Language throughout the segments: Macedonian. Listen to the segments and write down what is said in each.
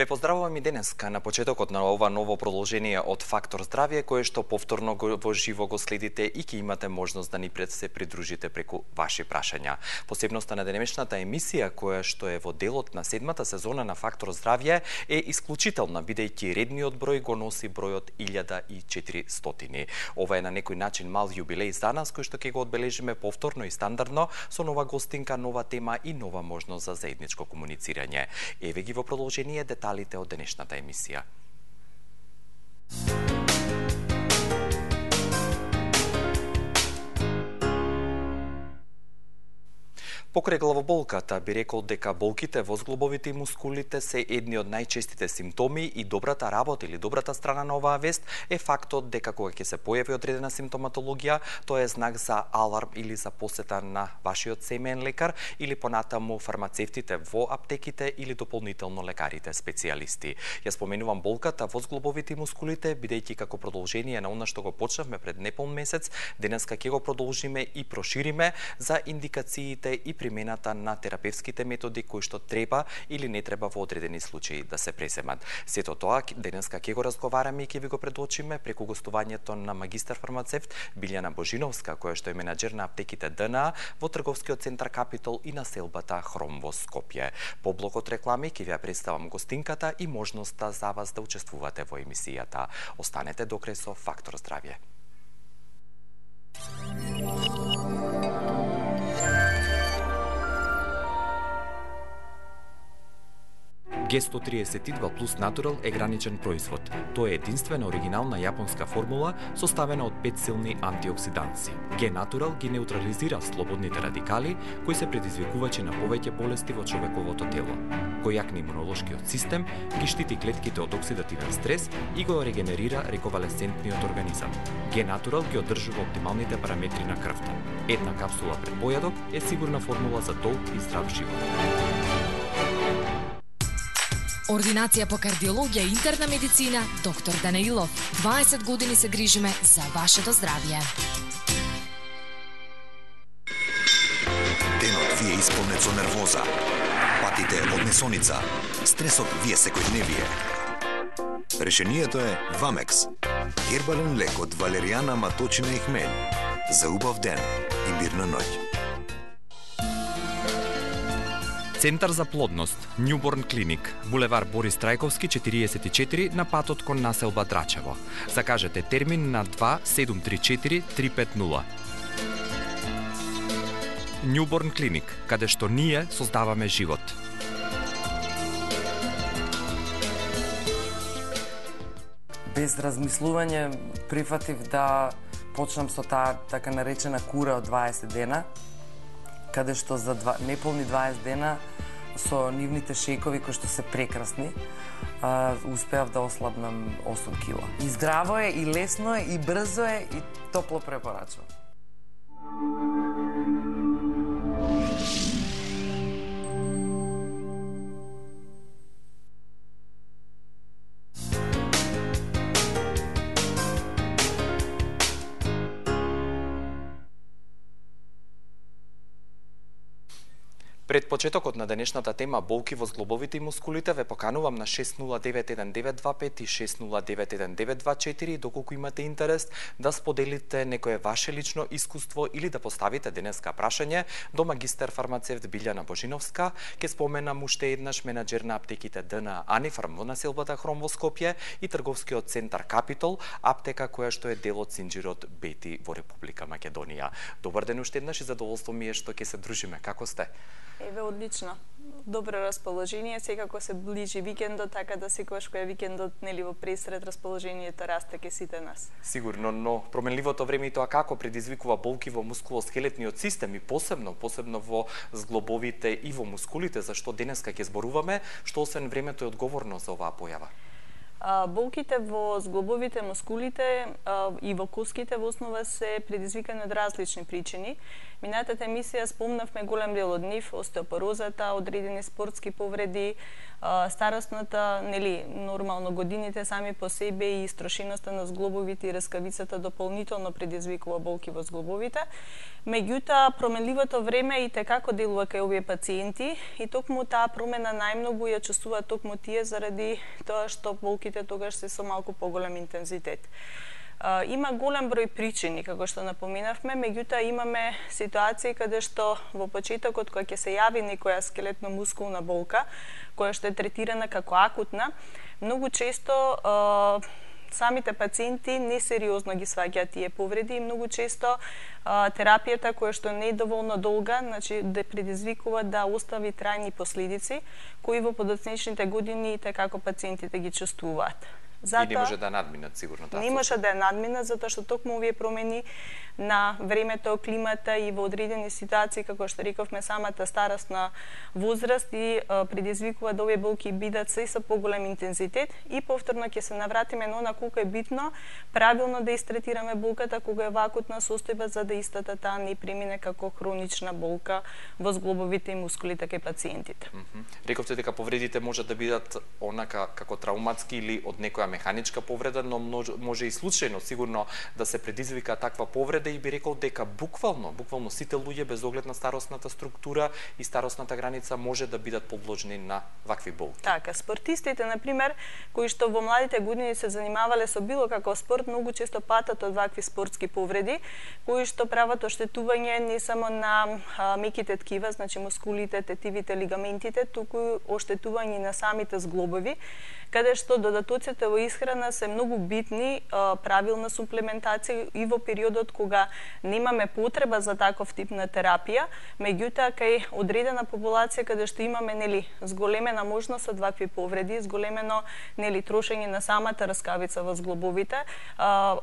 Ве поздравувам и денеска на почетокот на ова ново продолжение од Фактор здравје, кое што повторно во живо го следите и ќе имате можност да ни се придружите преку ваши прашања. Посебноста на денешната емисија, која што е во делот на 7-та сезона на Фактор здравје, е исклучителна, бидејќи редниот број го носи бројот 1400. Ова е на некој начин мал јубилеј за нас, кој што ќе го одбележиме повторно и стандардно, со нова гостинка, нова тема и нова можност за заедничко комуницирање. Еве ги во продолжение деталите од денешната емисија. Покрај главоболката би рекол дека болките во зглобовите и мускулите се едни од најчестите симптоми и добрата работа или добрата страна на оваа вест е фактот дека кога ќе се појави одредена симптоматологија, тоа е знак за аларм или за посета на вашиот семеен лекар или понатаму фармацевтите во аптеките или дополнително лекарите специјалисти. Ја споменувам болката во зглобовите и мускулите, бидејќи како продолжение на она што го почнавме пред непол месец, денеска ќе го продолжиме и прошириме за индикациите и примената на терапевските методи кои што треба или не треба во одредени случаи да се преземат. Сето тоа денеска ќе го разговараме и ќе ви го предочиме преку гостувањето на магистар фармацевт Билјана Божиновска, која што е менаџер на аптеките ДНА во трговскиот центар Капитол и населбата Хром во Скопје. По блокот реклами ќе ви ја представам гостинката и можноста за вас да учествувате во емисијата. Останете докрај со Фактор здравје. Г132 плюс Натурал е граничен производ. Тоа е единствена оригинална јапонска формула составена од 5 силни антиоксиданси. Г-Натурал ги неутрализира слободните радикали кои се предизвикувачи на повеќе болести во човековото тело. Кој јакне имунолошкиот систем, ги штити клетките од оксидативен стрес и го регенерира рековалесцентниот организам. Г-Натурал ги одржува оптималните параметри на крвта. Една капсула пред појадок е сигурна формула за долг и здрав живот. Ординација по кардиологија и интерна медицина, доктор Данаилов. 20 години се грижиме за вашето здравје. Денот ви е исполнет со нервоза, патите од несоница, стресот ви е секојдневие. Решението е Вамекс. Хербален лек од валеријана, маточина и хмелј. За убав ден и мирна ноќ. Центар за плодност, Newborn Clinic, булевар Борис Трајковски 44 на патот кон населба Драчево. Закажете термин на 2734 350. Newborn Clinic, каде што ние создаваме живот. Без размислување прифатив да почнам со таа така наречена кура од 20 дена, каде што за неполни 20 дена со нивните шејкови кои што се прекрасни, успеав да ослабнам 8 кила. И здраво е, и лесно е, и брзо е, и топло препорачувам. Пред почетокот на денешната тема болки во зглобовите и мускулите ве поканувам на 6091925 и 6091924 доколку имате интерес да споделите некое ваше лично искуство или да поставите денеска прашање до магистар фармацевт Билјана Божиновска. Ке споменам уште еднаш менаџер на аптеките ДНА Анифарм во населбата Хром во Скопје и трговскиот центар Капитол, аптека која што е дел од Синџирот Бети во Република Македонија. Добар ден уште еднаш и задоволство ми е што ќе се дружиме. Како сте? Еве, одлично. Добро расположение, секако се ближи викендот, така да секогаш кој е викендот, нели во пресред расположението расте ке сите нас. Сигурно, но променливото време и тоа како предизвикува болки во мускулоскелетниот систем и посебно во зглобовите и во мускулите, зашто денеска ќе зборуваме, што освен времето е одговорно за оваа појава. Болките во зглобовите, мускулите и во коските во основа се предизвикани од различни причини. Минатата емисија спомнавме голем дел од нив: остеопорозата, одредени спортски повреди, старосната, нормално годините сами по себе и истрошеноста на зглобовите и раскавицата дополнително предизвикува болки во зглобовите. Меѓутоа, променливото време и како делува кај овие пациенти и токму таа промена најмногу ја чувствуваат токму тие заради тоа што болките тогаш се со малку поголем интензитет. Има голем број причини, како што напоменавме, меѓутоа имаме ситуации каде што во почетокот кога ќе се јави некоја скелетно-мускулна болка, која што е третирана како акутна, многу често самите пациенти несериозно ги сваќаат тие повреди и многу често терапијата која што не е доволно долга, значи да предизвикува да остави трајни последици кои во подоцнечните години како пациентите ги чувствуваат. И не може да надминат сигурно таа. Не може да надминат затоа што токму овие промени на времето, климата и во одредени ситуации, како што рековме, самата старосна возраст и предизвикува да овие болки бидат се со поголем интензитет и повторно ќе се навратиме на она колку е битно правилно да истретираме болката кога е во акутна состојба, за да истата таа не премине како хронична болка во зглобовите и мускулите кај пациентите. Рековте дека повредите можат да бидат онака како трауматски или од некоја механичка повреда, но може и случајно сигурно да се предизвика таква повреда и би рекол дека буквално сите луѓе без оглед на старосната структура и старосната граница може да бидат подложени на вакви болки. Така, спортистите на пример, кои што во младите години се занимавале со било како спорт, многу често патат од вакви спортски повреди, кои што прават оштетување не само на меките ткива, значи мускулите, тетивите, лигаментите, туку оштетување на самите зглобови, каде што додатоците во исхрана се многу битни, правилна суплементација и во периодот кога немаме потреба за таков тип на терапија, меѓутоа кај одредена популација каде што имаме зголемена можност од вакви повреди, зголемено трошење на самата раскавица во зглобовите,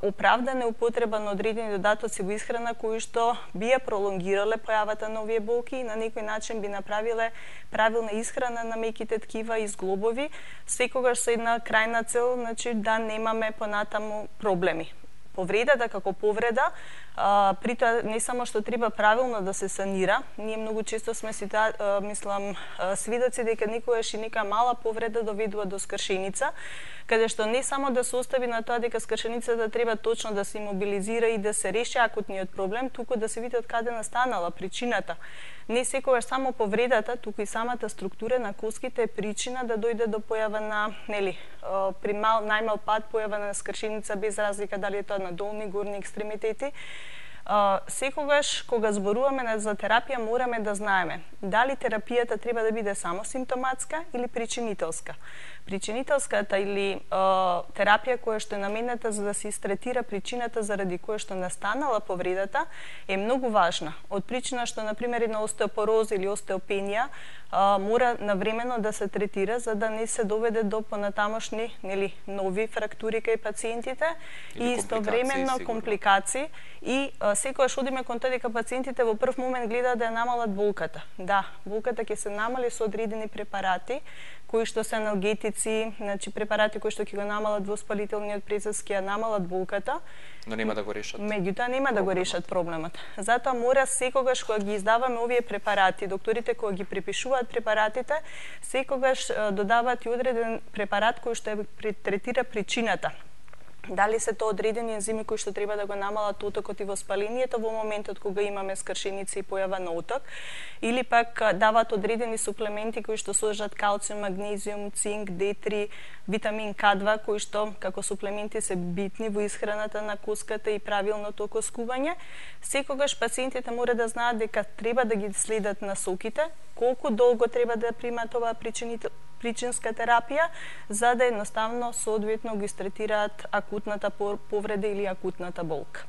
оправдана е употреба на одредени додатоци во исхрана кои што би ја пролонгирале појавата на овие болки и на некој начин би направиле правилна исхрана на меките ткива и зглобови, секогаш со една крајна цел, значи да немаме понатаму проблеми. Повредата како повреда, при тоа не само што треба правилно да се санира, ние многу често сме свидоци дека некојаш и нека мала повреда доведува до скршеница, каде што не само да се остави на тоа дека скршеницата треба точно да се имобилизира и да се реши акутниот проблем, туку да се види од каде настанала причината. Не секогаш само повредата, туку и самата структура на коските е причина да дојде до појава на, при најмал пат појава на скршеница без разлика дали е тоа на долни, горни екстремитети. Секогаш кога зборуваме за терапија мораме да знаеме дали терапијата треба да биде само симптоматска или причинителска. Причинителската или терапија која што е наменета за да се истретира причината заради која што настанала повредата е многу важна. Од причина што на пример една остеопороза или остеопенија мора навремено да се третира за да не се доведе до понатамошни нови фрактури кај пациентите и истовремено компликации и секогаш одиме кон тоа дека пациентите во прв момент гледаат да ја намалат болката. Да, болката ќе се намали со одредени препарати кои што се аналгетици, значи препарати кои што ќе го намалат воспалителниот процес, ќе ја намалат болката, но нема да го решат. Меѓутоа нема да го решат проблемот. Затоа мора секогаш кога ги издаваме овие препарати, докторите кога ги препишуваат препаратите, секогаш додаваат и одреден препарат кој што третира причината. Дали се тоа одредени ензими кои што треба да го намалат отокот и воспалението во моментот кога имаме скршеници и појава на оток, или пак даваат одредени суплементи кои што содржат калциум, магнезиум, цинк, D3, витамин К2, кои што како суплементи се битни во исхраната на коската и правилното окоскување. Секогаш пациентите мора да знаат дека треба да ги следат насоките, колку долго треба да примат оваа причинска терапија, за да едноставно соодветно го истретираат акутната повреда или акутната болка.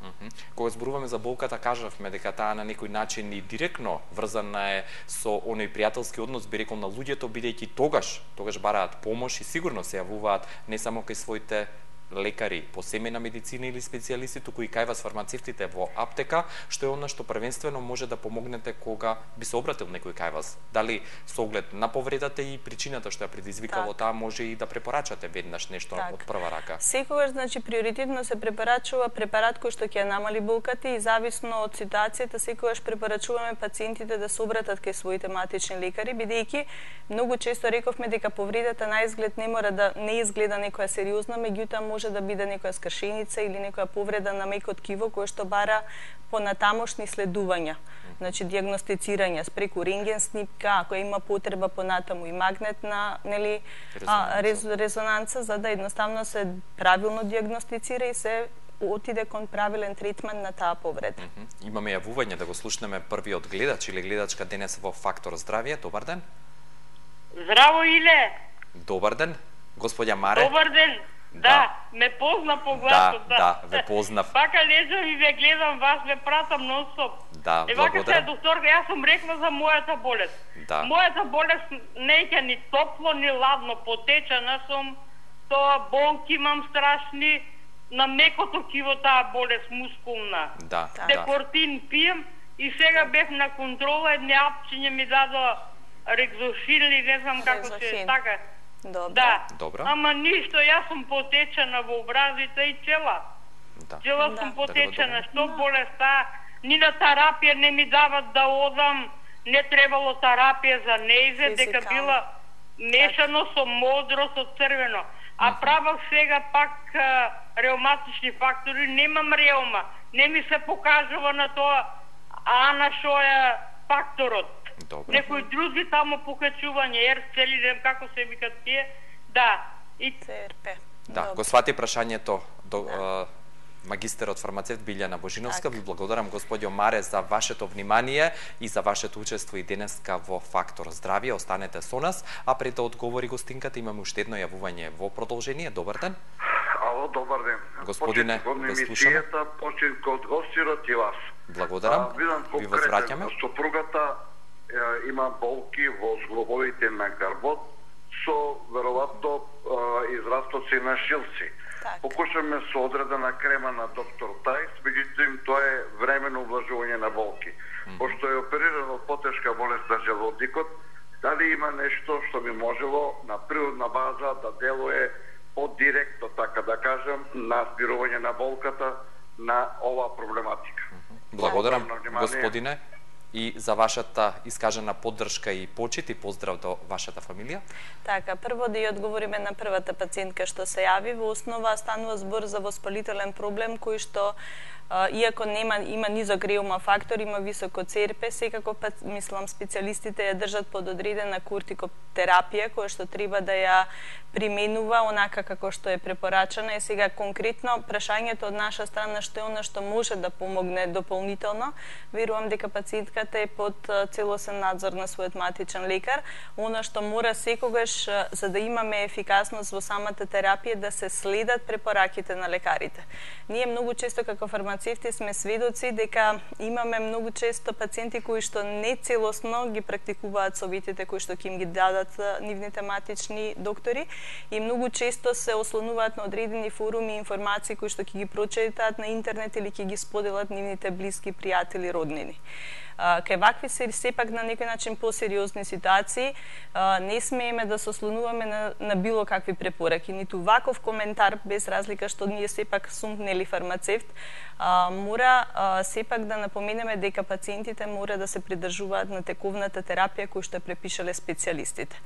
Кога зборуваме за болката, кажавме дека таа на некој начин и директно врзана е со оној пријателски однос, би рекол, на луѓето, бидејќи тогаш бараат помош и сигурно се јавуваат не само кај своите лекари по семејна медицина или специјалисти, туку и кај вас фармацевтите во аптека, што е она што првенствено може да помогнете кога би се обратил некој кај вас? Дали со оглед на повредата и причината што ја предизвикало таа, може и да препорачате веднаш нешто од прва рака? Секогаш, значи, приоритетно се препорачува препарат кој што ќе намали болката и зависно од ситуацијата, секогаш препорачуваме пациентите да се обратат кај своите матични лекари, бидејќи многу често рековме дека повредата на изглед не мора да не изгледа некоја сериозна, меѓутоа може да биде некоја скршеница или некоја повреда на мекот киво која што бара понатамошни следувања. Значи дијагностицирање преку рентген снимка, ако има потреба понатаму и магнетна, нели, резонанца, за да едноставно се правилно дијагностицира и се отиде кон правилен третман на таа повреда. Имаме јавување да го слушнеме првиот гледач или гледачка денес во Фактор здравје. Добар ден. Здраво, Иле. Добар ден. Господја Маре. Добар ден. Да, ме позна по гласот. Да, ве познав. Вака лежам и ве гледам вас, ве пратам нон-стоп. Да, вака се докторка, јас сум рекла за мојата болест. Да. Мојата болест не е ни топло, ни ладно, потечена сум, тоа болки имам страшни, на мекото киво таа болест мускулна. Да. Декортин пием и сега бев на контрола, едни апчиња ми дадоа рекзошил или не знам како се така. Да. Добро. Ама ништо, јас сум потечена во образите и чела. Чела сум потечена, што болеста, ни на терапија не ми дават да одам, не требало терапија за нејзе, дека била мешано со модро, со црвено. А правах сега пак реуматични фактори, немам реума, не ми се покажува на тоа ана шо е факторот. Добре. Некои други таму покачување, цели ден, како се викат тие, да. И ЦРП. Да, го свати прашањето до магистерот фармацевт Билјана Божиновска. Ви благодарам, господјо Маре, за вашето внимание и за вашето учество и денеска во Фактор здравје. Останете со нас, а пред да одговори гостинката имаме уште едно јавување во продолжение. Добар ден. Ало, добар ден. Господине, ве слушаме. Починка од гостирот и вас. Благодарам. Ви возвраќаме. Сопругата има болки во зглобовите на гарбот со веројатно израстоци на шилци. Покушаме со одредена крема на доктор Тајс, меѓутоа тоа е временно облажување на болки. Пошто е оперирано од потешка болест на желудникот, дали има нешто што би можело на природна база да делуе подиректно, така да кажам, на спирување на болката на оваа проблематика. Благодарам, господине, и за вашата искажана поддршка и почит и поздрав до вашата фамилија. Така, прво да ја одговориме на првата пациентка што се јави. Во основа станува збор за воспалителен проблем кој што иако има низок реума фактор, има високо ЦРП, секако мислам специјалистите ја држат под одредена кортикотерапија која што треба да ја применува онака како што е препорачана. И сега конкретно прашањето од наша страна што е она што може да помогне дополнително, верувам дека пациентката е под целосен надзор на својот матичен лекар. Она што мора секогаш за да имаме ефикасност во самата терапија да се следат препораките на лекарите. Ние многу често како фармацевти сме сведоци дека имаме многу често пациенти кои што не целосно ги практикуваат советите кои што ќе им ги дадат нивните матични доктори и многу често се ослонуваат на одредени форуми и информации кои што ќе ги прочитаат на интернет или ќе ги споделат нивните блиски пријатели, роднини. Кај вакви се сепак на некој начин посериозни ситуации, не смееме да се ослонуваме на било какви препораки, ниту ваков коментар, без разлика што ние сепак сум нели фармацевт, мора сепак да напоменеме дека пациентите мора да се придржуваат на тековната терапија која што препишале специјалистите.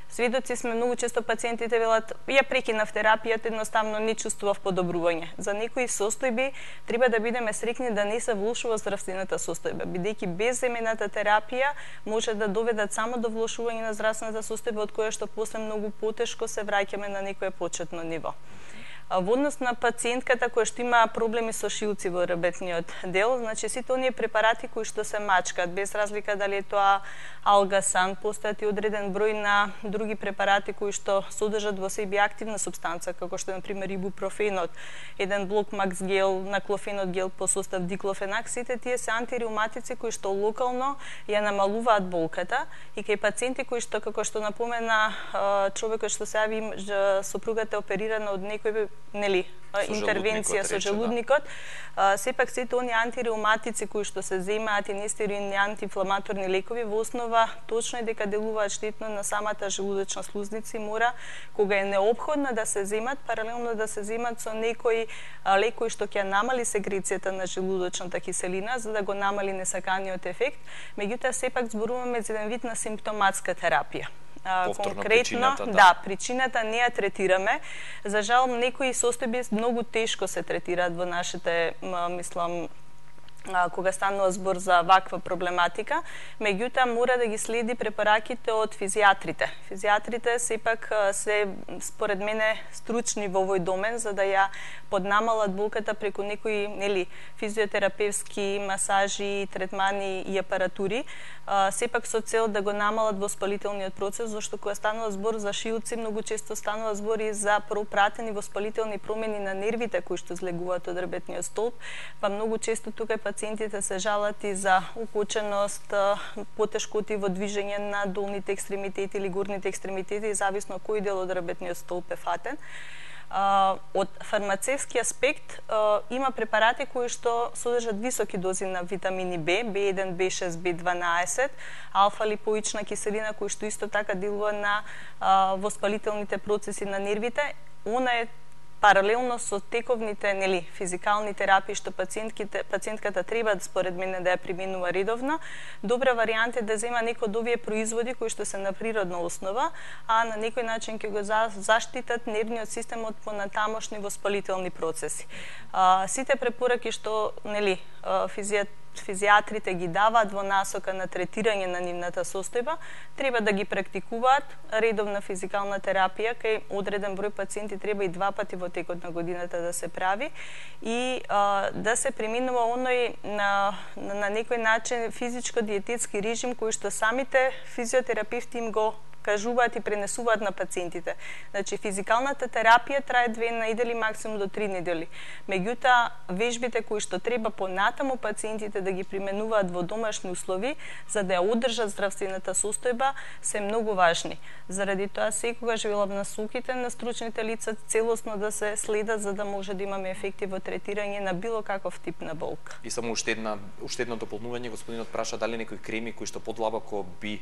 Сведоци сме многу често пациентите велат ја прекинав терапијата, едноставно не чувствував подобрување. За некои состојби треба да бидеме стрикни да не се влошува здравствената состојба, бидејќи безземената терапија може да доведат само до влошување на здравствената состојба од која што после многу потешко се враќаме на некое почетно ниво. Во однос на пациентката која што има проблеми со шилци во ребетниот дел, значи сите оние препарати кои што се мачкаат, без разлика дали е тоа алгасан, постојат и одреден број на други препарати кои што содржат во себе активна супстанца, како што на пример ибупрофенот, еден блок макс гел, наклофенот гел по состав диклофенак, сите тие се антиреуматици кои што локално ја намалуваат болката и кај пациенти кои што, како што напомена човекот што се јави, сопругата е оперирана од некој интервенција со желудникот, сепак сите оние антиреуматици кои што се земаат и нестероидни антиинфламаторни лекови во основа точно е дека делуваат штетно на самата желудочна слузница и мора кога е неопходно да се земат, паралелно да се земат со некои лекови што ќе намали секрецијата на желудочната киселина за да го намали несаканиот ефект, меѓутоа сепак зборуваме за еден вид на симптоматска терапија. Конкретно, причината не ја третираме. За жал, некои состојби многу тешко се третираат во нашите, мислам, кога станува збор за ваква проблематика, меѓутоа мора да ги следи препараките од физијатрите. Физијатрите сепак се, според мене, стручни во овој домен, за да ја поднамалат болката преку некои физиотерапевски масажи, третмани и апаратури, сепак со цел да го намалат воспалителниот процес, зашто кога станува збор за шилци, многу често станува збор и за пропратени воспалителни промени на нервите кои што злегуваат од ребетниот столб, па многу често тука пациентите се жалат и за укоченост, потешкоти во движење на долните екстремитети или горните екстремитети, зависно кој дел од ребетниот столб е фатен. Од фармацевски аспект има препарати кои што содржат високи дози на витамини Б, B1, B6, B12, алфа-липоична киселина кои што исто така делува на воспалителните процеси на нервите. Она е паралелно со тековните, физикални терапии што пациентката треба според мене да ја применува редовно, добра варијанта е да зема некој од овие производи кои што се на природна основа, а на некој начин ќе го заштитат нервниот систем од понатамошни воспалителни процеси. Сите препораки што физијатрите ги даваат во насока на третирање на нивната состојба, треба да ги практикуваат. Редовна физикална терапија кај одреден број пациенти треба и 2 пати во текот на годината да се прави и да се применува оној на некој начин физичко-диететски режим кој што самите физиотерапевти им го кажуваат и пренесуваат на пациентите. Значи, физикалната терапија трае 2 недели, максимум до 3 недели. Меѓутоа, вежбите кои што треба понатаму пациентите да ги применуваат во домашни услови, за да ја одржат здравствената состојба, се многу важни. Заради тоа, секогаш велам насоките на стручните лица целосно да се следат, за да може да имаме ефекти во третирање на било каков тип на болка. И само уште едно дополнување, господинот праша дали некои креми кои што подлабоко би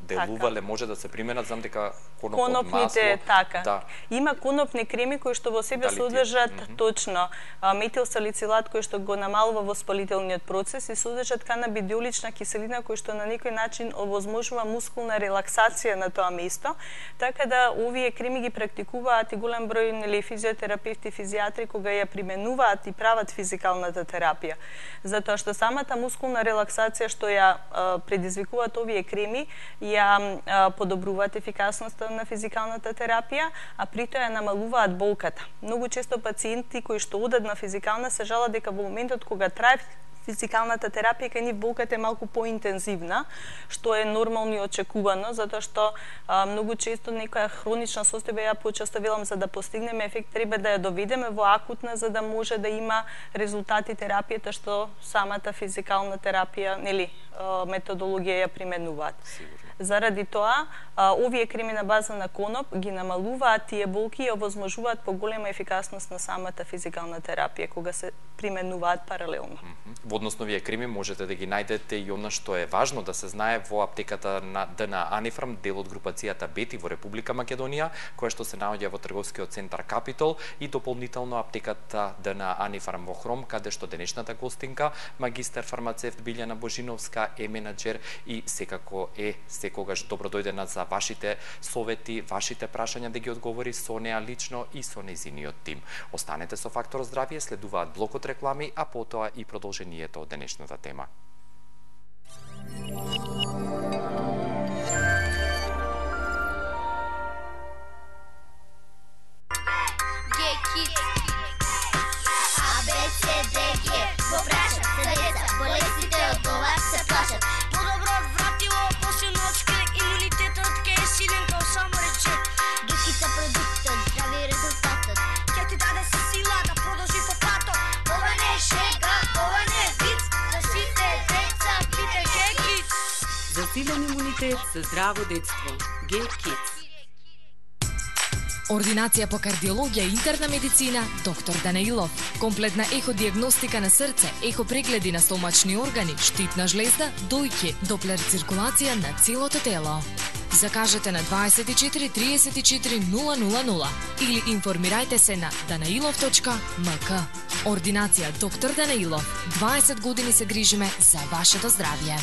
делувале, може да се применат, знам дека конопните, така. Да. Има конопни креми кои што во себе содржат точно метилсалицилат кој што го намалува воспалителниот процес и содржат канабидиолична киселина кој што на некој начин овозможува мускулна релаксација на тоа место, така да овие креми ги практикуваат и голем број физиотерапевти, физијатри кога ја применуваат и прават физикалната терапија. Затоа што самата мускулна релаксација што ја предизвикуваат овие креми ја подобруваат ефикасноста на физикалната терапија, а при тоа ја намалуваат болката. Многу често пациенти кои што одат на физикална се жалат дека во моментот кога трае физикалната терапија кај нив болката е малку поинтензивна, што е нормално и очекувано, затоа што многу често некоја хронична состојба, ја почесто велам, за да постигнеме ефект треба да ја доведеме во акутна за да може да има резултати терапијата што самата физикална терапија, методологија ја применуваат. Заради тоа, овие креми на база на коноп ги намалуваат тие болки и овозможуваат поголема ефикасност на самата физикална терапија кога се применуваат паралелно. Во односно овие креми можете да ги најдете и она што е важно да се знае во аптеката на ДНА Анифарм, дел од групацијата Бети во Република Македонија, која што се наоѓа во трговскиот центар Капитол и дополнително аптеката ДНА Анифарм во Хром, каде што денешната гостинка, магистар фармацевт Билјана Божиновска е менаџер и секако е секогаш добро дојдена за вашите совети, вашите прашања да ги одговори со неа лично и со нејзиниот тим. Останете со Фактор здравје, следуваат блокот реклами, а потоа и продолжението од денешната тема. Засилен имунитет за здраво детство. Get Kids. Ординација по кардиологија и интерна медицина, доктор Данаилов. Комплетна еходиагностика на срце, ехопрегледи на стомачни органи, штитна жлезда, дојки, доплер циркулација на целото тело. Закажете на 24 34 000 или информирајте се на danailov.mk. Ординација доктор Данаилов. 20 години се грижиме за вашето здравје.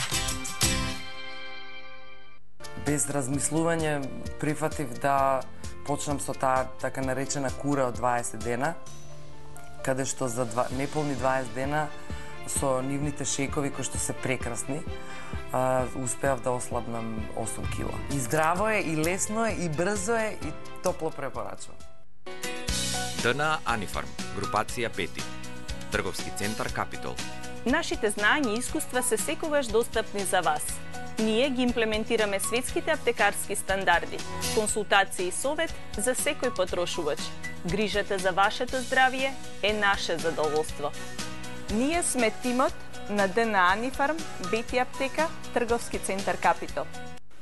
Без размислување прифатив да почнам со таа така наречена кура од 20 дена, каде што за неполни 20 дена со нивните шекови кои што се прекрасни, успеав да ослабнам 8 кила. И здраво е, и лесно е, и брзо е, и топло препорачувам. ДНА Анифарм, групација 5, Трговски центар Капитол. Нашите знања и искуства се секогаш достапни за вас. Ние ги имплементираме светските аптекарски стандарди, консултации и совет за секој потрошувач. Грижата за вашето здравје е наше задоволство. Ние сме тимот на ДНА Анифарм, Бети аптека, Трговски центар Капитол.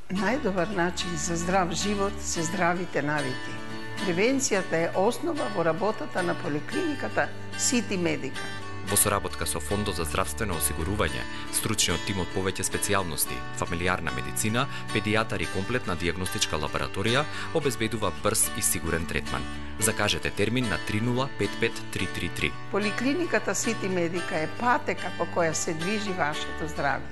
Најдобар начин за здрав живот се здравите навики. Превенцијата е основа во работата на поликлиниката Сити Медика. Во соработка со Фондот за здравствено осигурување, стручниот тим од повеќе специјалности, фамилиарна медицина, педијатар и комплетна дијагностичка лабораторија обезбедува брз и сигурен третман. Закажете термин на 3055333. Поликлиниката Сити Медика е патека по која се движи вашето здравје.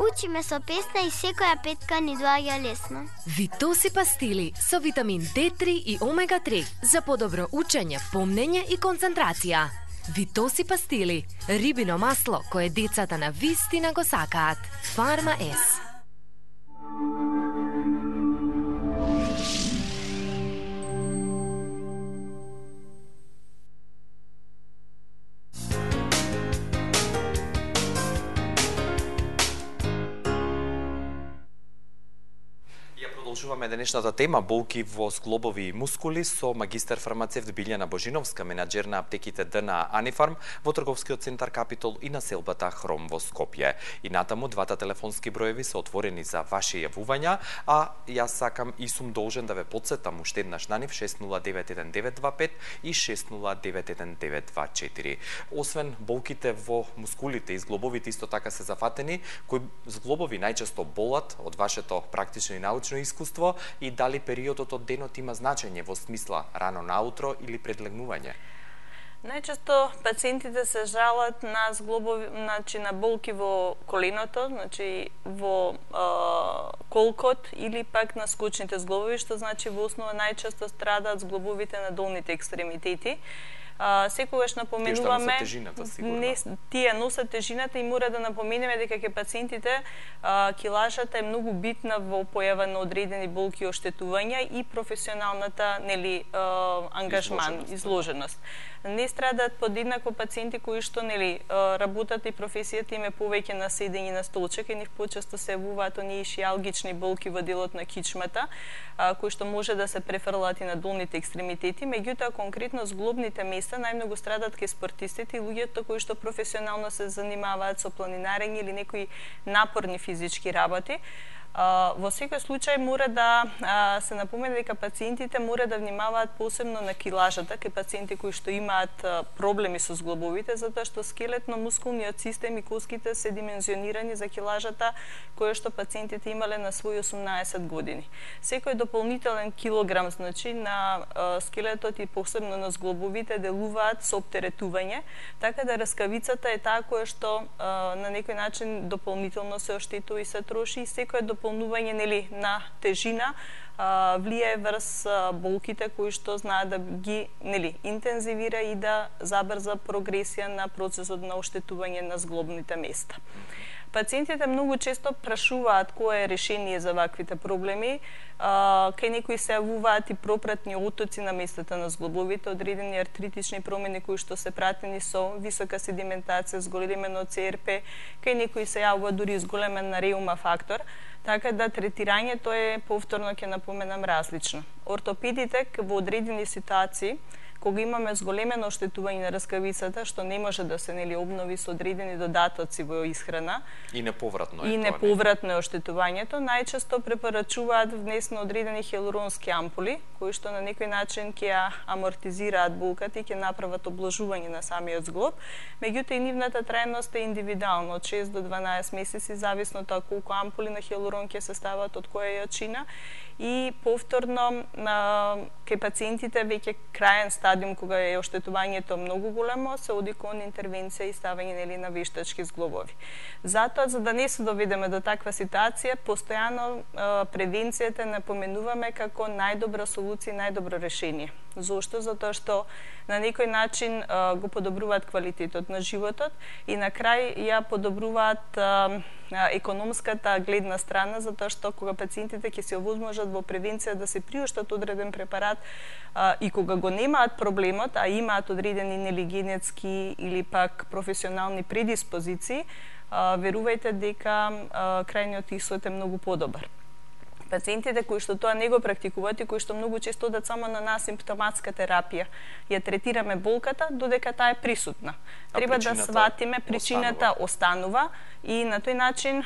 Учиме со песна и секоја петка ни доаѓа лесно. Витоси пастили со витамин D3 и омега 3 за подобро учење, помнење и концентрација. Витоси пастили, рибино масло кое децата на вистина го сакаат. Фарма С. Продолжуваме денешната тема болки во зглобови и мускули со магистер фармацевт Билјана Божиновска, менаџер на аптеките ДНА Анифарм во Трговскиот центар Капитол и населбата Хром во Скопје. И натаму двата телефонски броеви се отворени за ваши јавувања, а јас сакам и сум должен да ве потсетам уште еднаш на нив 6091-925 и 6091-924. Освен болките во мускулите и зглобовите исто така се зафатени, кои зглобови најчесто болат од вашето практично и научно искуство и дали периодот од денот има значење во смисла рано наутро или предлегнување? Најчесто пациентите се жалат на зглобови, на болки во коленото, во колкот или пак на скучните зглобови, што значи во основа најчесто страдаат зглобовите на долните екстремитети. Секогаш напоменуваме, тие носат тежината и мора да напоменеме дека ке пациентите килажата е многу битна во појава на одредени болки и оштетувања и професионалната ангажман, изложеност. Не страдаат подеднакво пациенти кои што работат и професијата им е повеќе на седење на столчек и нив почесто се јавуваат оние шијалгични болки во делот на кичмата, кои што може да се префрлат и на долните екстремитети, меѓутоа конкретно зглобните места најмногу страдаат ке спортистите и луѓето кои што професионално се занимаваат со планинарење или некои напорни физички работи. Во секој случај мора да се напомене дека пациентите мора да внимаваат посебно на килажата, кај пациенти кои што имаат проблеми со зглобовите, затоа што скелетно-мускулниот систем и коските се димензионирани за килажата која што пациентите имале на своји 18 години. Секој дополнителен килограм, на скелетот и посебно на зглобовите делуваат со оптеретување, така да раскавицата е таа која што на некој начин дополнително се оштетува и се троши и секој дополнување на тежина влијае врз болките кои што знаат да ги интензивира и да забрза прогресија на процесот на оштетување на зглобните места. Пациентите многу често прашуваат кое е решение за ваквите проблеми. Кај некои се јавуваат и пропратни отоци на местата на зглобовите, одредени артритични промени кои што се пратени со висока седиментација, зголемено ЦРП, кај некои се јавува дури зголемен на реума фактор, така да третирањето е, повторно ќе напоменам, различно. Ортопедите во одредени ситуации кога имаме зголемено оштетување на раскавицата, што не може да се обнови со одредени додатоци во исхрана. И неповратно е. И неповратно е оштетувањето. Најчесто препорачуваат внесено одредени хиалуронски ампули, кои што на некој начин ќе ја амортизираат болката и ќе направат облажување на самиот зглоб. Меѓутоа и нивната трајност е индивидуална, од 6 до 12 месеци, зависно тоа колку ампули на хиалурон ќе се стават, од која јачина. И повторно кај пациентите веќе краен стадиум кога е оштетувањето многу големо, се оди кон интервенција и ставање на вештачки зглобови. Затоа, за да не се доведеме до таква ситуација, постојано превенцијата напоменуваме како најдобра солуција и најдобро решение. Зошто? Затоа што на некој начин го подобруваат квалитетот на животот и на крај ја подобруваат економската гледна страна, затоа што кога пациентите ќе се овозможат во превенција да се приуштат одреден препарат и кога го немаат проблемот, а имаат одредени нели генетски или пак професионални предиспозиции, верувајте дека крајниот исход е многу подобар. Пациентите кои што тоа не го практикуваат и кои што многу често одат само на асимптоматска терапија, ја третираме болката додека таа е присутна. Треба да сватиме причината останува и на тој начин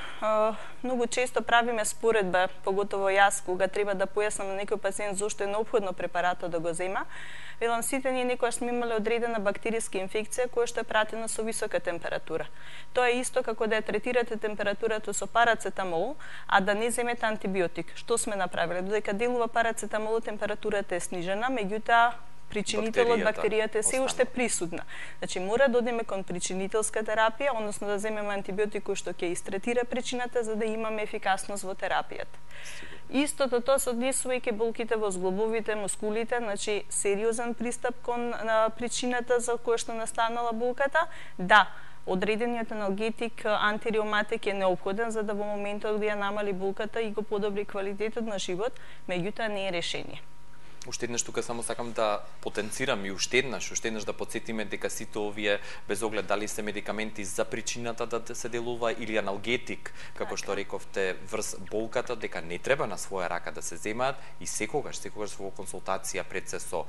многу често правиме споредба, поготово јас кога треба да појаснам на некој пациент зошто е неопходно препаратот да го зема. Велам, сите ние некогаш сме имале одредена бактериска инфекција која што е пратена со висока температура. Тоа е исто како да ја третирате температурата со парацетамол, а да не земете антибиотик. Што сме направиле? Додека делува парацетамолот, температурата е снижена, меѓутоа причинителот, бактеријата е се уште присутна. Значи, мора да одиме кон причинителска терапија, односно да земеме антибиотик кој што ќе истретира причината за да имаме ефикасност во терапијата. Истото тоа се однесува и ке болките во зглобовите, мускулите, значи сериозен пристап кон причината за која што настанала болката. Да, одредениот аналгетик, антиреуматик е неопходен за да во моментот да ја намали болката и го подобри квалитетот на живот, меѓутоа не е решение. Уште еднаш тука само сакам да потенцирам и уште еднаш да подсетиме дека сите овие, без оглед дали се медикаменти за причината да се делува или аналгетик, како што рековте, врз болката, дека не треба на своја рака да се земаат и секогаш во консултација пред се со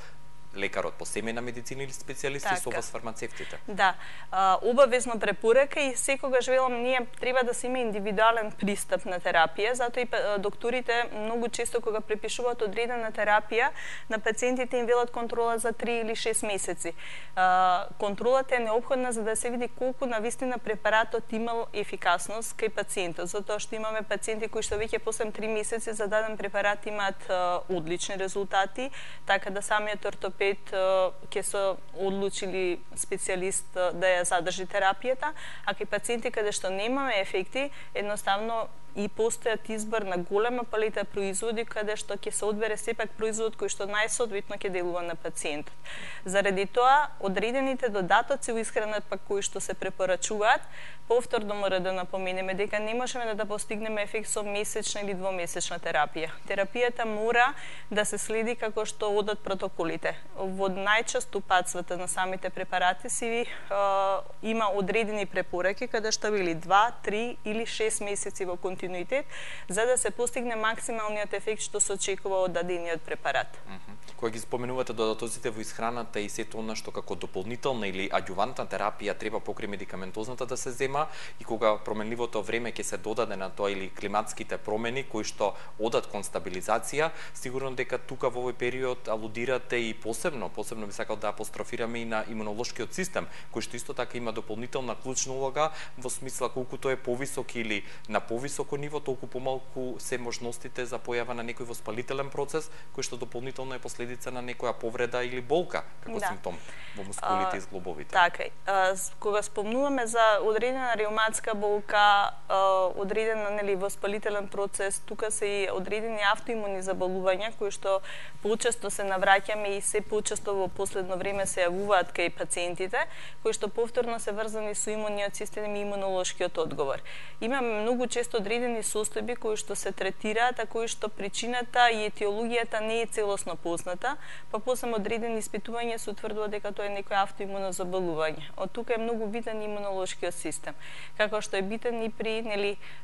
лекарот по семејна медицина или специјалисти со вас фармацевтите. Да, обавезно препорака и секогаш велам ние треба да се има индивидуален пристап на терапија, затоа и докторите многу често кога препишуваат одредена терапија на пациентите им велат контрола за 3 или 6 месеци. Контролата е неопходна за да се види колку навистина препаратот имал ефикасност кај пациентот, затоа што имаме пациенти кои што веќе после 3 месеци за даден препарат имаат одлични резултати, така да самиот ортопед ќе се одлучили специјалист да ја задржи терапијата, а кај пациенти каде што немаме ефекти, едноставно и постојат избор на голема палета производи каде што ќе се одбере сепак производ кој што најсоодветно ќе делува на пациентот. Заради тоа, одредените додатоци во исхраната пак кои што се препорачуваат, повторно мора да напоменеме дека не можеме да постигнеме ефект со месечна или двомесечна терапија. Терапијата мора да се следи како што одат протоколите. Во најчесто упатствата на самите препарати си има одредени препораки каде што били 2, 3 или 6 месеци во континуитет за да се постигне максималниот ефект што се очекува од дадениот препарат. Кога ги споменувате додатоците во исхраната и сето она што како дополнителна или аѓувантна терапија треба покрај медикаментозната да се зема и кога променливото време ќе се додаде на тоа или климатските промени кои што одат кон стабилизација, сигурно дека тука во овој период алудирате и посебно би сакал да апострофираме и на имунолошкиот систем, кој што исто така има дополнителна клучна улога во смисла колку тој е повисок или на повисоко ниво, толку помалку се можностите за појава на некој воспалителен процес кој што дополнително е последица на некоја повреда или болка како симптом во мускулите и зглобовите. Така е. Кога спомнуваме за одредена реуматска болка, одреден воспалителен процес, тука се и одредени автоимуни заболувања кои што почесто се навраќаме и се почесто во последно време се јавуваат кај пациентите, кои што повторно се врзани со имуниот систем и имунолошкиот одговор. Имаме многу често одредени одредени состојби кои што се третираат, а кои што причината и етиологијата не е целосно позната, па после одредени испитувања се утврдува дека тоа е некој автоимуно заболување. Од тука е многу битен имунолошкиот систем, како што е битен и при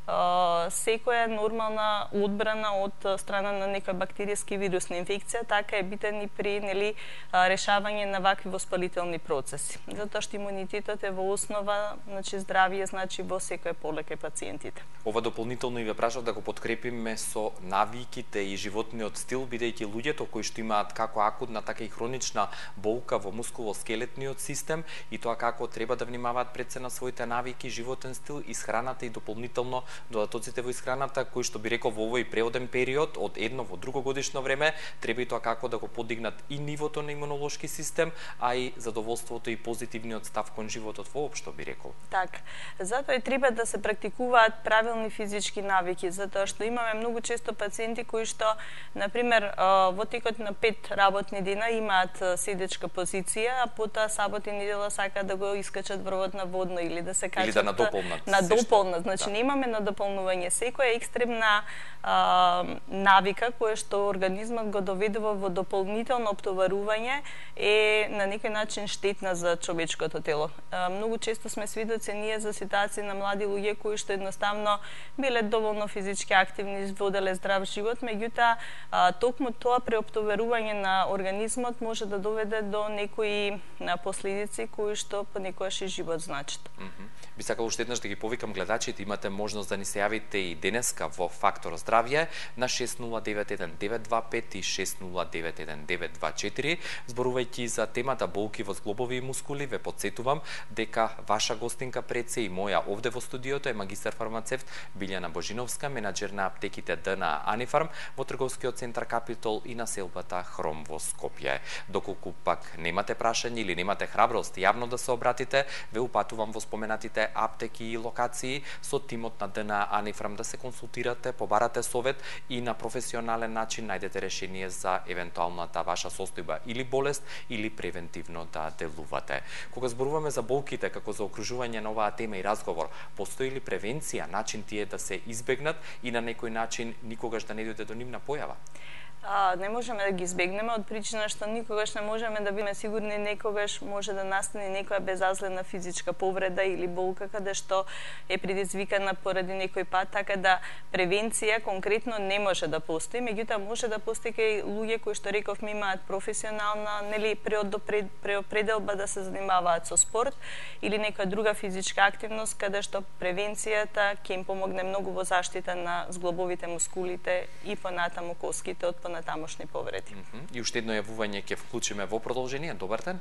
секоја нормална одбрана од страна на некоја бактеријски вирусна инфекција, така е битен и при решавање на вакви воспалителни процеси. Затоа што имунитетот е во основа, здравие значи во секој поле кај пациентите. Ова дополнително и ве прашав да го подкрепиме со навиките и животниот стил, бидејќи луѓето кои што имаат како акутна, така и хронична болка во мускулоскелетниот систем и тоа како треба да внимаваат пред се на своите навики, животен стил, исхраната и дополнително додатоците во исхраната, кои што би рекол во овој преоден период од едно во друго годишно време, треба и тоа како да го подигнат и нивото на имунолошки систем, а и задоволството и позитивниот став кон животот воопшто, би рекол. Така. Затоа и треба да се практикуваат правилни физички навики, затоа што имаме многу често пациенти кои што, например, во текот на 5 работни дена имаат седечка позиција, а потоа сабот и недела сакаат да го искачат врвот на водно или да се качат или да надополнат. Надополнат, значи не имаме надополнување. Секоја екстремна навика која што организмот го доведува во дополнително оптоварување е на некој начин штетна за човечкото тело. Многу често сме свидоци ние за ситуации на млади луѓе кои што едноставно биле доволно физички активни, воделе здрав живот, меѓутоа токму тоа преоптоварување на организмот може да доведе до некои последици кои што понекогаш и живот значат. Би сакал уште еднаш да ги повикам гледачите, имате можност да ни се јавите и денеска во Фактор здравје на 6091-925 и 6091-924. Зборувајќи за темата болки во зглобови и мускули, ве подсетувам дека ваша гостинка пред се и моја овде во студиото е магистар фармацевт Билјана Божиновска, менаџер на аптеките Д на Анифарм во трговскиот центар Капитол и на селбата Хром во Скопје. Доколку пак немате прашање или немате храброст јавно да се обратите, ве упатувам во споменатите аптеки и локации со тимот на Д на Анифарм да се консултирате, побарате совет и на професионален начин најдете решение за евентуалната ваша состојба или болест или превентивно да делувате. Кога зборуваме за болките како за окружување на оваа тема и разговор, постои ли превенција, начин тие да се избегнат и на некој начин никогаш да не дојде до нивна појава? Не можеме да ги избегнеме од причина што никогаш не можеме да бидеме сигурни некогаш може да настане некоја безазлена физичка повреда или болка каде што е предизвикана поради некој пат, така да превенција конкретно не може да постои, меѓутоа може да постои кај луѓе кои што рековме имаат професионална, пределба да се занимаваат со спорт или некоја друга физичка активност каде што превенцијата ќе им помогне многу во заштита на зглобовите, мускулите и понатаму коските од понатамошни повреди. И уште едно јавување ќе вклучиме во продолжение. Добар ден.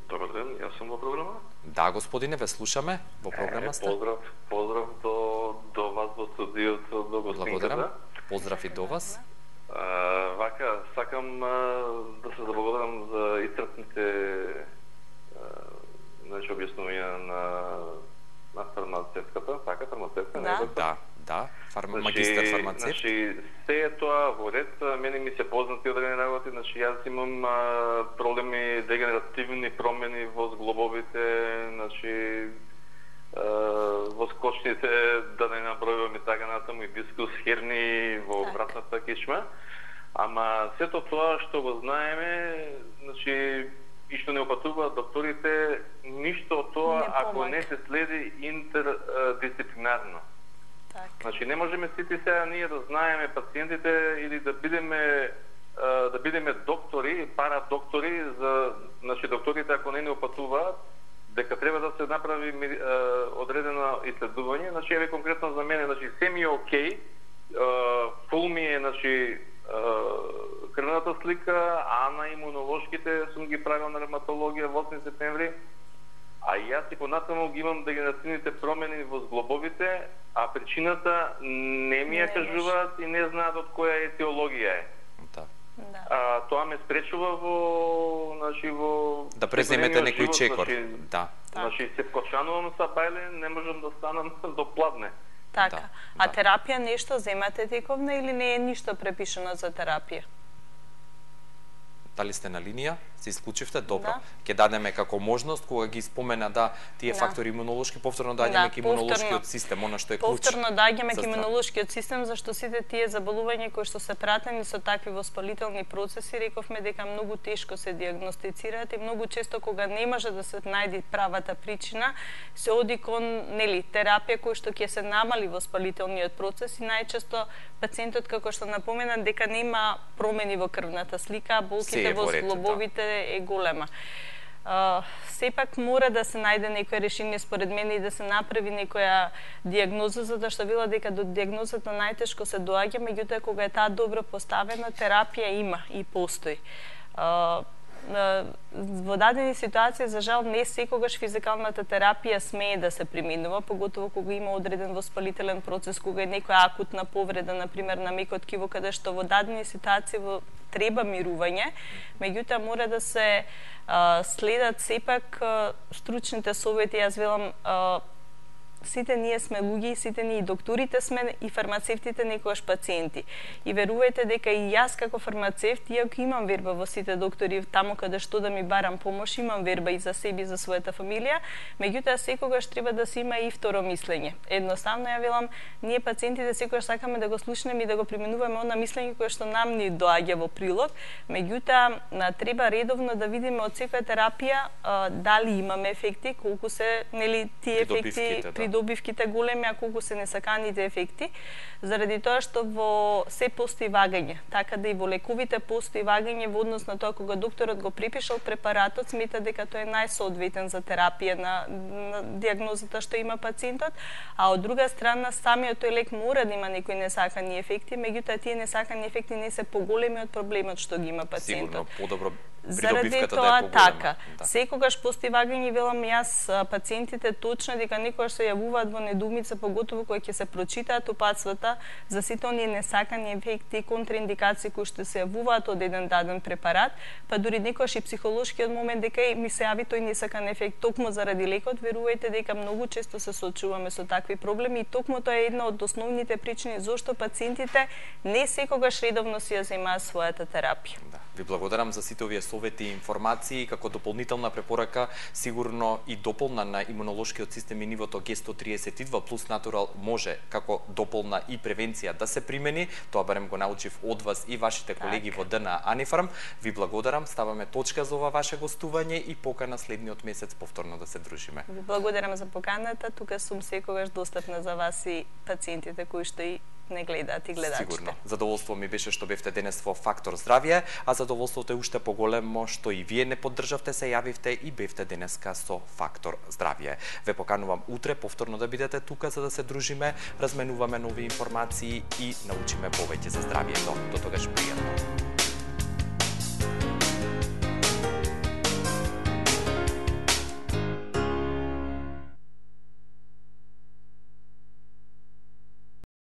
Добар ден, јас сум во програма. Да, господине, ве слушаме. Во програма сте. Поздрав до вас во студиото, до гостинката. Благодарам. Поздрав и до вас. Вака, сакам да се заблагодарам за исцрпните објаснувања на фармацевтката, така, фармацевтка, не да. Да, магистар фармацевт. Се е тоа во ред, мене ми се познати одредени работи, јас имам проблеми, дегенеративни промени во зглобовите, во скочните, да не набројувам и така натаму, и дискус, херни во вратната кишма. Ама сето тоа што го знаеме, и што не опатуваат докторите, ништо од тоа ако не се следи интердисциплинарно. Не можеме сите сега ние да знаеме пациентите или да бидеме доктори, парадоктори за докторите ако не опатуваат, дека треба да се направи одредено исследување. Еве конкретно за мене, се ми е окей, фул ми е крвната слика, а на имунолошките сум ги правил на ревматологија во 8 септември. А јас и понатаму ги имам дегенеративните промени во зглобовите, а причината не ми ја кажуваат и не знаат од која етиологија е. Тоа ме спречува во да преземете некој чекор. Се вкочанувам са бајле, не можам да станам до пладне. Така. А терапија нешто земате тековна или не е ништо препишано за терапија? Дали сте на линија? се исклучивте, добро. Ќе дадеме како можност кога ги спомена тие фактори имунолошки, повторно доаѓаме ке имунолошкиот систем, она што е клуч. Повторно доаѓаме ке имунолошкиот систем, зашто сите тие заболувања кои што се пратени со такви воспалителни процеси, рековме дека многу тешко се дијагностицираат и многу често кога не може да се најде правата причина, се оди кон терапија кој што ќе се намали воспалителниот процес и најчесто пациентот како што напомена дека нема промени во крвната слика, болките во зглобовите е голема. Сепак мора да се најде некој решение според мене и да се направи некоја дијагноза, затоа што вела дека до дијагнозата најтешко се доаѓа, меѓутоа кога е таа добро поставена, терапија има и постои. Во дадени ситуации, за жал, не секогаш физикалната терапија смее да се применува, поготово кога има одреден воспалителен процес, кога е некоја акутна повреда, например, на мекот ткиво, каде што во дадени ситуации треба мирување, меѓутоа мора да се следат сепак стручните совети. Јас велам, сите ние сме луѓе, сите ние и докторите сме и фармацевтите некогаш пациенти. И верувајте дека и јас како фармацевт, иако имам верба во сите доктори, таму каде што да ми барам помош, имам верба и за себе и за својата фамилија, меѓутоа секогаш треба да се има и второ мислење. Едноставно ја велам, ние пациентите секогаш сакаме да го слушнеме и да го применуваме она мислење кое што нам ни доаѓа во прилог, меѓутоа треба редовно да видиме од секоја терапија дали имаме ефекти, колку се тие ефекти добивките големи, а колку се несаканите ефекти, заради тоа што во се постои вагање. Така да и во лековите постои вагање во однос на тоа кога докторот го припишал препаратот, смета дека тој е најсоодветен за терапија на дијагнозата што има пациентот, а од друга страна самиот тој лек мора да има некои несакани ефекти, меѓутоа тие несакани ефекти не се поголеми од проблемот што ги има пациентот. Сигурно подобро заради тоа така. Секогаш постои вагање, велам јас пациентите точно дека некогаш се јавуваат во недоумица, поготово кога ќе се прочитаат упатствата за сите оние несакани ефекти и контраиндикации кои што се јавуваат од еден даден препарат, па дури некогаш и психолошкиот момент дека ми се јави тој несакан ефект токму заради лекот, верувајте дека многу често се соочуваме со такви проблеми и токму тоа е една од основните причини зошто пациентите не секогаш редовно си ја земаат својата терапија. Ви благодарам за сите овие совети и информации, како дополнителна препорака, сигурно и дополна на имунолошкиот систем и нивото Г132 плюс натурал може како дополна и превенција да се примени. Тоа барем го научив од вас и вашите колеги во ДНА Анифарм. Ви благодарам, ставаме точка за ова ваше гостување и покана следниот месец повторно да се дружиме. Ви благодарам за поканата, тука сум секогаш достапна за вас и пациентите кои што и не гледаат и гледачите. Сигурно. Задоволство ми беше што бевте денес во Фактор Здравје, а задоволството е уште поголемо што и вие не поддржавте, се јавивте и бевте денеска со Фактор Здравје. Ве поканувам утре повторно да бидете тука за да се дружиме, разменуваме нови информации и научиме повеќе за здравјето. До тогаш пријатно.